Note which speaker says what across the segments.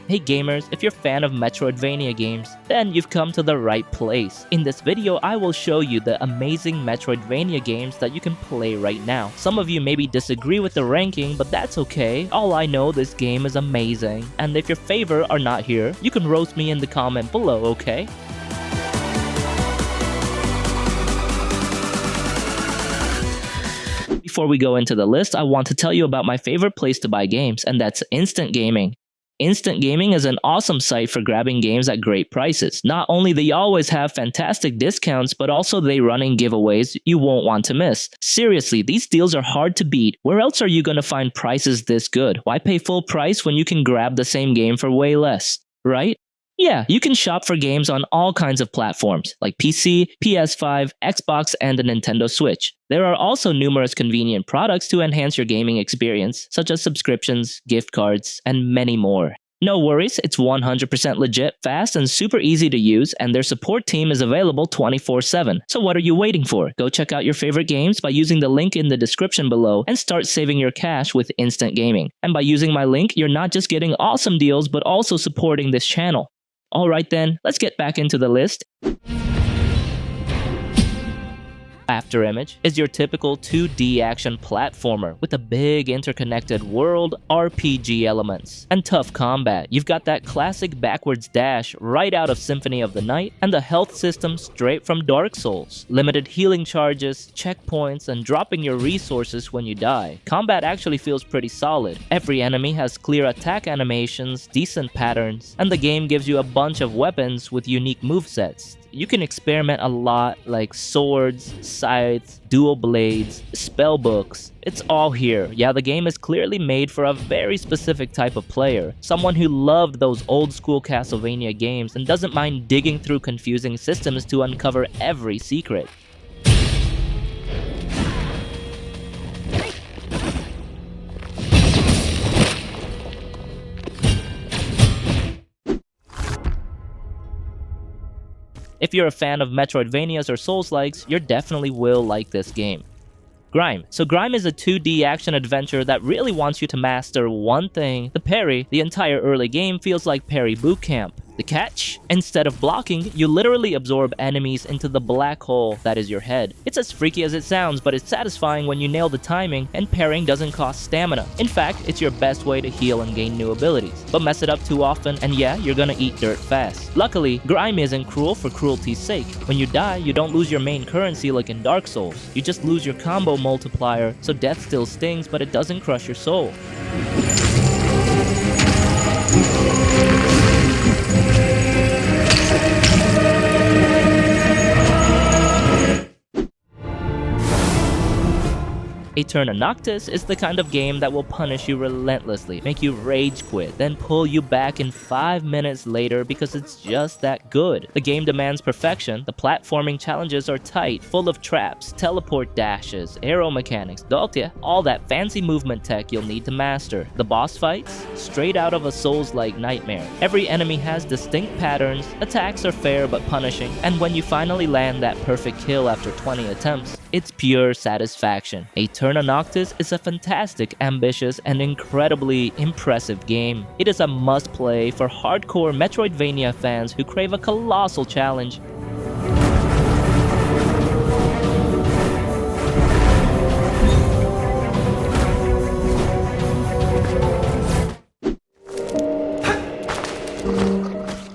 Speaker 1: Hey gamers, if you're a fan of Metroidvania games, then you've come to the right place. In this video, I will show you the amazing Metroidvania games that you can play right now. Some of you maybe disagree with the ranking, but that's okay. All I know, this game is amazing. And if your favorite are not here, you can roast me in the comment below, okay? Before we go into the list, I want to tell you about my favorite place to buy games, and that's Instant Gaming. Instant Gaming is an awesome site for grabbing games at great prices. Not only they always have fantastic discounts, but also they running giveaways you won't want to miss. Seriously, these deals are hard to beat. Where else are you gonna find prices this good? Why pay full price when you can grab the same game for way less, right? Yeah, you can shop for games on all kinds of platforms, like PC, PS5, Xbox, and the Nintendo Switch. There are also numerous convenient products to enhance your gaming experience, such as subscriptions, gift cards, and many more. No worries, it's 100% legit, fast, and super easy to use, and their support team is available 24/7. So what are you waiting for? Go check out your favorite games by using the link in the description below and start saving your cash with Instant Gaming. And by using my link, you're not just getting awesome deals, but also supporting this channel. Alright then, let's get back into the list. Afterimage is your typical 2D action platformer with a big interconnected world, RPG elements, and tough combat. You've got that classic backwards dash right out of Symphony of the Night, and the health system straight from Dark Souls. Limited healing charges, checkpoints, and dropping your resources when you die. Combat actually feels pretty solid. Every enemy has clear attack animations, decent patterns, and the game gives you a bunch of weapons with unique movesets. You can experiment a lot, like swords, scythes, dual blades, spellbooks. It's all here. Yeah, the game is clearly made for a very specific type of player. Someone who loved those old school Castlevania games and doesn't mind digging through confusing systems to uncover every secret. If you're a fan of Metroidvanias or Souls-likes, you definitely will like this game. Grime. So Grime is a 2D action adventure that really wants you to master one thing, the parry. The entire early game feels like parry boot camp. The catch? Instead of blocking, you literally absorb enemies into the black hole that is your head. It's as freaky as it sounds, but it's satisfying when you nail the timing, and parrying doesn't cost stamina. In fact, it's your best way to heal and gain new abilities. But mess it up too often, and yeah, you're gonna eat dirt fast. Luckily, Grime isn't cruel for cruelty's sake. When you die, you don't lose your main currency like in Dark Souls. You just lose your combo multiplier, so death still stings, but it doesn't crush your soul. Aeterna Noctis is the kind of game that will punish you relentlessly, make you rage quit, then pull you back in 5 minutes later because it's just that good. The game demands perfection, the platforming challenges are tight, full of traps, teleport dashes, arrow mechanics, all that fancy movement tech you'll need to master. The boss fights? Straight out of a Souls-like nightmare. Every enemy has distinct patterns, attacks are fair but punishing, and when you finally land that perfect kill after 20 attempts, it's pure satisfaction. Aeterna Noctis is a fantastic, ambitious, and incredibly impressive game. It is a must-play for hardcore Metroidvania fans who crave a colossal challenge.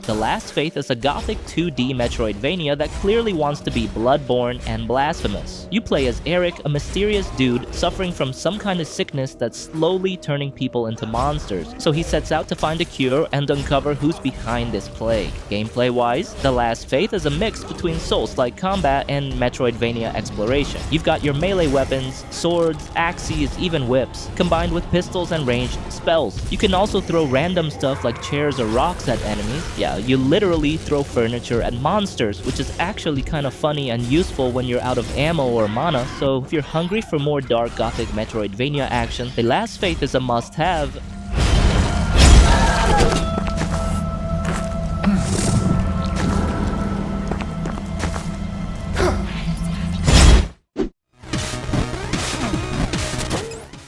Speaker 1: The Last Faith is a gothic 2D Metroidvania that clearly wants to be Bloodborne and Blasphemous. You play as Eric, a mysterious dude suffering from some kind of sickness that's slowly turning people into monsters. So he sets out to find a cure and uncover who's behind this plague. Gameplay-wise, The Last Faith is a mix between Souls-like combat and Metroidvania exploration. You've got your melee weapons, swords, axes, even whips, combined with pistols and ranged spells. You can also throw random stuff like chairs or rocks at enemies. Yeah, you literally throw furniture at monsters, which is actually kind of funny and useful when you're out of ammo or mana, so if you're hungry for more dark gothic Metroidvania action, The Last Faith is a must-have.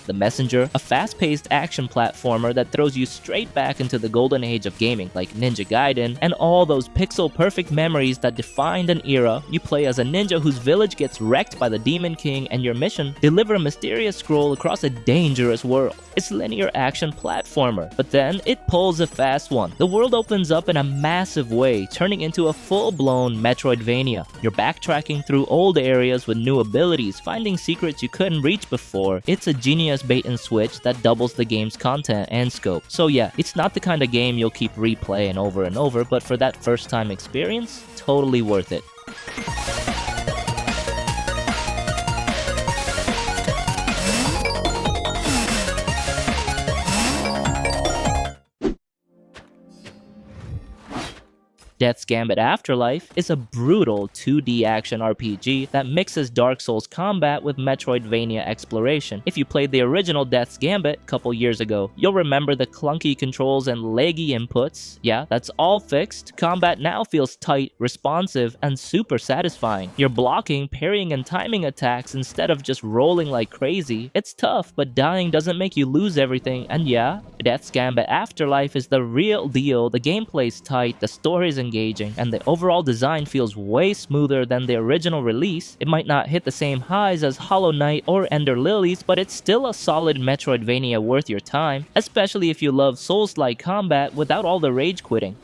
Speaker 1: The Messenger, a fast-paced action platformer that throws you straight back into the golden age of gaming, like Ninja Gaiden, and all those pixel-perfect memories that defined an era. You play as a ninja whose village gets wrecked by the Demon King, and your mission: deliver a mysterious scroll across a dangerous world. It's linear action platformer, but then it pulls a fast one. The world opens up in a massive way, turning into a full-blown Metroidvania. You're backtracking through old areas with new abilities, finding secrets you couldn't reach before. It's a genius bait and switch that doubles the game's content and scope. So yeah, it's not the kind of game you'll keep replaying over and over, but for that first-time experience, totally worth it. Death's Gambit Afterlife is a brutal 2D action RPG that mixes Dark Souls combat with Metroidvania exploration. If you played the original Death's Gambit a couple years ago, you'll remember the clunky controls and laggy inputs. Yeah, that's all fixed. Combat now feels tight, responsive, and super satisfying. You're blocking, parrying, and timing attacks instead of just rolling like crazy. It's tough, but dying doesn't make you lose everything, and yeah, Death's Gambit Afterlife is the real deal. The gameplay's tight, the story's engaging, and the overall design feels way smoother than the original release. It might not hit the same highs as Hollow Knight or Lilies, but it's still a solid Metroidvania worth your time, especially if you love Souls-like combat without all the rage quitting.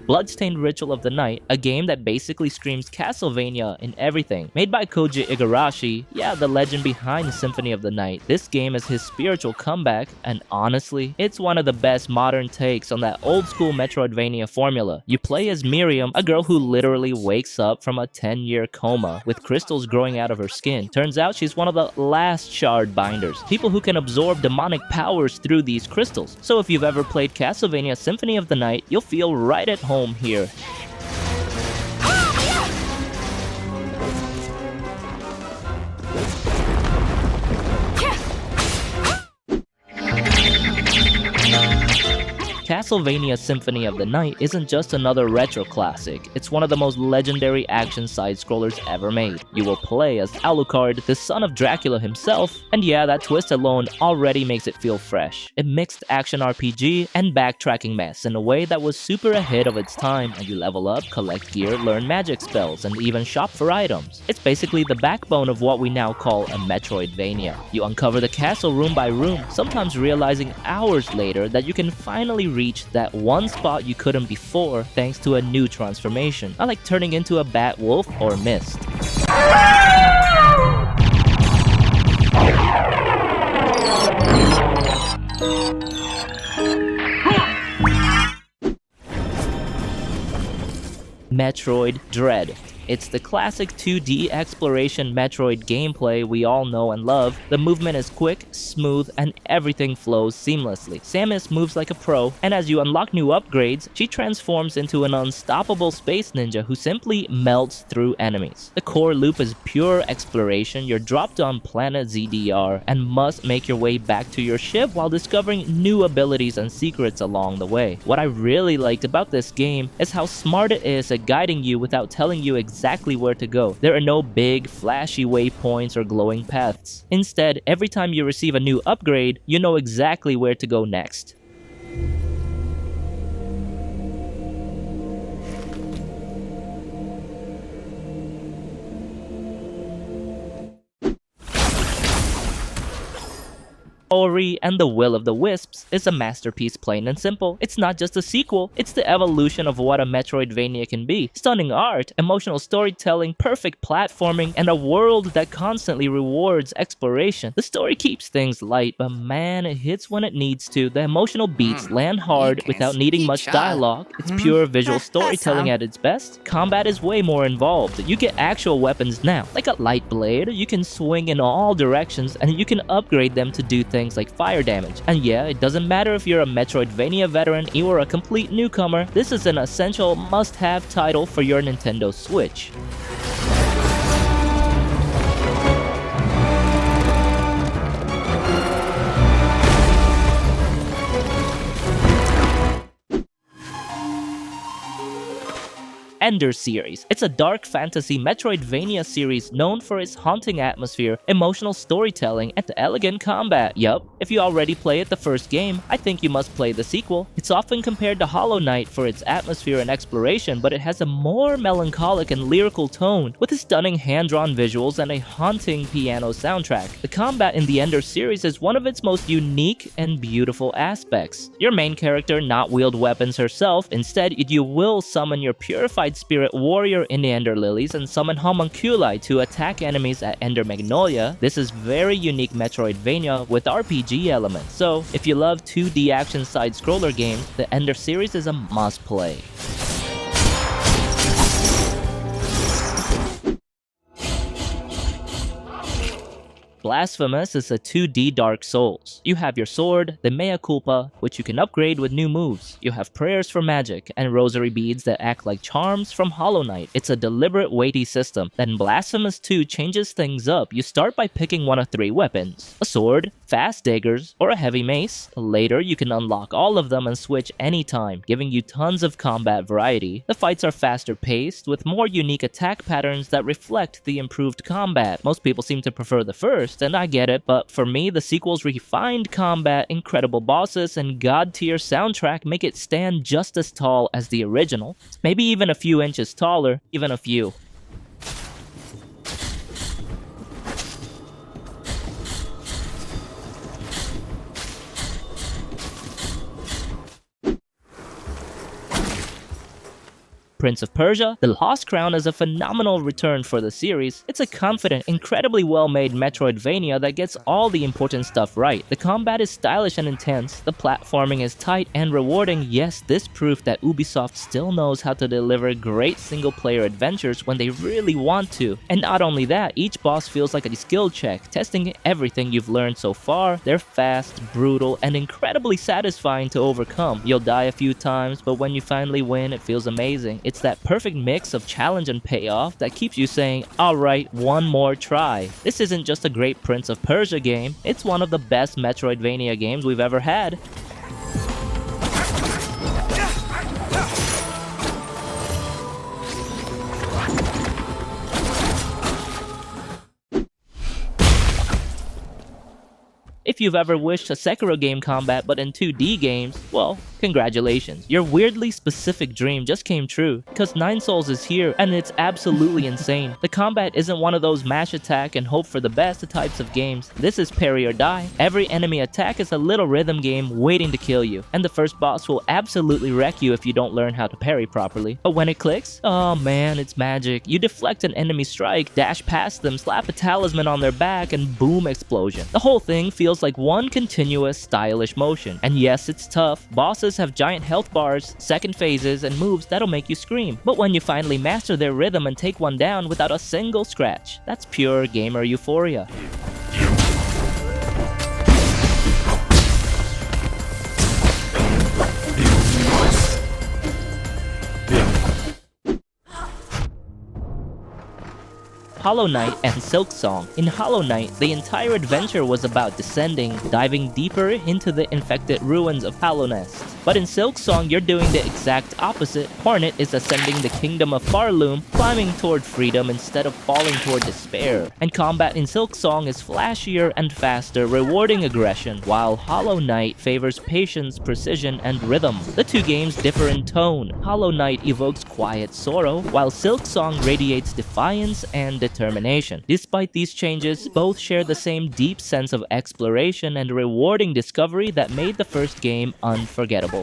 Speaker 1: Bloodstained Ritual of the Night, a game that basically screams Castlevania in everything. Made by Koji Igarashi, yeah, the legend behind Symphony of the Night. This game is his spiritual comeback, and honestly, it's one of the best modern takes on that old school Metroidvania formula. You play as Miriam, a girl who literally wakes up from a 10-year coma with crystals growing out of her skin. Turns out she's one of the last shard binders, people who can absorb demonic powers through these crystals. So if you've ever played Castlevania Symphony of the Night, you'll feel right at home here. Castlevania Symphony of the Night isn't just another retro classic, it's one of the most legendary action side-scrollers ever made. You will play as Alucard, the son of Dracula himself, and yeah, that twist alone already makes it feel fresh. It mixed action RPG and backtracking mess in a way that was super ahead of its time, and you level up, collect gear, learn magic spells, and even shop for items. It's basically the backbone of what we now call a Metroidvania. You uncover the castle room by room, sometimes realizing hours later that you can finally reach that one spot you couldn't before thanks to a new transformation, not like turning into a bat wolf or mist. Metroid Dread. It's the classic 2D exploration Metroid gameplay we all know and love. The movement is quick, smooth, and everything flows seamlessly. Samus moves like a pro, and as you unlock new upgrades, she transforms into an unstoppable space ninja who simply melts through enemies. The core loop is pure exploration. You're dropped on planet ZDR and must make your way back to your ship while discovering new abilities and secrets along the way. What I really liked about this game is how smart it is at guiding you without telling you exactly where to go. There are no big, flashy waypoints or glowing paths. Instead, every time you receive a new upgrade, you know exactly where to go next. Ori and the Will of the Wisps is a masterpiece, plain and simple. It's not just a sequel, it's the evolution of what a Metroidvania can be. Stunning art, emotional storytelling, perfect platforming, and a world that constantly rewards exploration. The story keeps things light, but man, it hits when it needs to. The emotional beats land hard without needing much dialogue. It's pure visual storytelling at its best. Combat is way more involved. You get actual weapons now, like a light blade. You can swing in all directions, and you can upgrade them to do things like fire damage. And yeah, it doesn't matter if you're a Metroidvania veteran or a complete newcomer, this is an essential must-have title for your Nintendo Switch. Ender Series. It's a dark fantasy Metroidvania series known for its haunting atmosphere, emotional storytelling, and elegant combat. Yup, if you already played the first game, I think you must play the sequel. It's often compared to Hollow Knight for its atmosphere and exploration, but it has a more melancholic and lyrical tone, with stunning hand-drawn visuals and a haunting piano soundtrack. The combat in the Ender series is one of its most unique and beautiful aspects. Your main character not wield weapons herself, instead you will summon your purified spirit warrior in the Ender Lilies and summon homunculi to attack enemies at Ender Magnolia. This is very unique Metroidvania with RPG elements, so if you love 2D action side-scroller games, the Ender series is a must-play. Blasphemous is a 2D Dark Souls. You have your sword, the Mea Culpa, which you can upgrade with new moves. You have prayers for magic, and rosary beads that act like charms from Hollow Knight. It's a deliberate weighty system. Then Blasphemous 2 changes things up. You start by picking one of 3 weapons: a sword, fast daggers, or a heavy mace. Later, you can unlock all of them and switch anytime, giving you tons of combat variety. The fights are faster paced, with more unique attack patterns that reflect the improved combat. Most people seem to prefer the first, and I get it, but for me, the sequel's refined combat, incredible bosses, and god-tier soundtrack make it stand just as tall as the original. Maybe even a few inches taller, even a few. Prince of Persia: The Lost Crown is a phenomenal return for the series. It's a confident, incredibly well-made Metroidvania that gets all the important stuff right. The combat is stylish and intense, the platforming is tight and rewarding. Yes, this proof that Ubisoft still knows how to deliver great single-player adventures when they really want to. And not only that, each boss feels like a skill check, testing everything you've learned so far. They're fast, brutal, and incredibly satisfying to overcome. You'll die a few times, but when you finally win, it feels amazing. It's that perfect mix of challenge and payoff that keeps you saying, alright, one more try. This isn't just a great Prince of Persia game, it's one of the best Metroidvania games we've ever had. If you've ever wished a Sekiro game combat but in 2D games, well, congratulations. Your weirdly specific dream just came true, because Nine Souls is here and it's absolutely insane. The combat isn't one of those mash attack and hope for the best types of games. This is parry or die. Every enemy attack is a little rhythm game waiting to kill you, and the first boss will absolutely wreck you if you don't learn how to parry properly. But when it clicks, oh man, it's magic. You deflect an enemy strike, dash past them, slap a talisman on their back, and boom, explosion. The whole thing feels like one continuous stylish motion. And yes, it's tough. Bosses have giant health bars, second phases, and moves that'll make you scream. But when you finally master their rhythm and take one down without a single scratch, that's pure gamer euphoria. Hollow Knight and Silksong. In Hollow Knight, the entire adventure was about descending, diving deeper into the infected ruins of Hallownest. But in Silksong, you're doing the exact opposite. Hornet is ascending the kingdom of Farloom, climbing toward freedom instead of falling toward despair. And combat in Silksong is flashier and faster, rewarding aggression, while Hollow Knight favors patience, precision, and rhythm. The two games differ in tone. Hollow Knight evokes quiet sorrow, while Silksong radiates defiance and determination. Despite these changes, both share the same deep sense of exploration and rewarding discovery that made the first game unforgettable.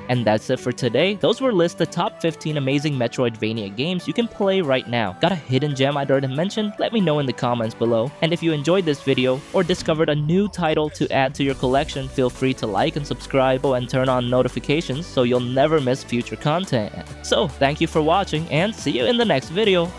Speaker 1: And that's it for today. Those were lists the top 15 amazing Metroidvania games you can play right now. Got a hidden gem I didn't mention? Let me know in the comments below. And if you enjoyed this video or discovered a new title to add to your collection, feel free to like and subscribe and turn on notifications so you'll never miss future content. So thank you for watching and see you in the next video.